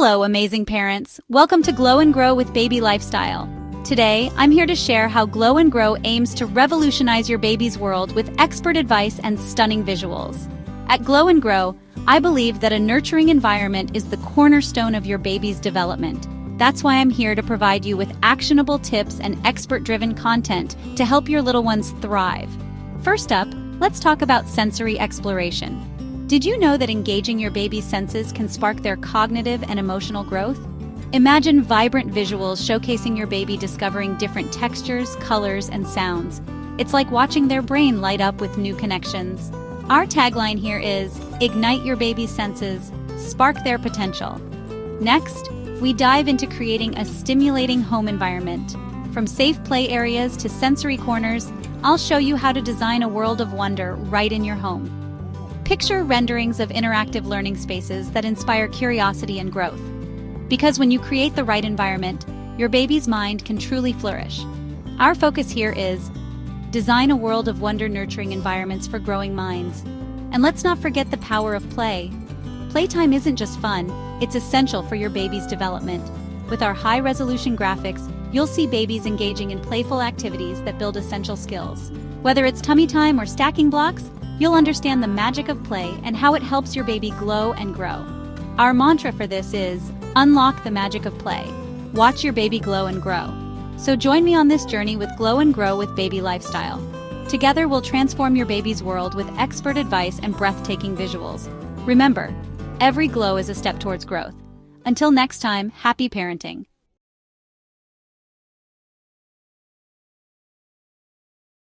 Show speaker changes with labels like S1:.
S1: Hello, amazing parents. Welcome to Glow and Grow with Baby Lifestyle. Today, I'm here to share how Glow and Grow aims to revolutionize your baby's world with expert advice and stunning visuals. At Glow and Grow, I believe that a nurturing environment is the cornerstone of your baby's development. That's why I'm here to provide you with actionable tips and expert-driven content to help your little ones thrive. First up, let's talk about sensory exploration. Did you know that engaging your baby's senses can spark their cognitive and emotional growth? Imagine vibrant visuals showcasing your baby discovering different textures, colors, and sounds. It's like watching their brain light up with new connections. Our tagline here is, ignite your baby's senses, spark their potential. Next, we dive into creating a stimulating home environment. From safe play areas to sensory corners, I'll show you how to design a world of wonder right in your home. Picture renderings of interactive learning spaces that inspire curiosity and growth. Because when you create the right environment, your baby's mind can truly flourish. Our focus here is design a world of wonder nurturing environments for growing minds. And let's not forget the power of play. Playtime isn't just fun, it's essential for your baby's development. With our high-resolution graphics, you'll see babies engaging in playful activities that build essential skills. Whether it's tummy time or stacking blocks, you'll understand the magic of play and how it helps your baby glow and grow. Our mantra for this is, unlock the magic of play. Watch your baby glow and grow. So join me on this journey with Glow and Grow with Baby Lifestyle. Together we'll transform your baby's world with expert advice and breathtaking visuals. Remember, every glow is a step towards growth. Until next time, happy parenting.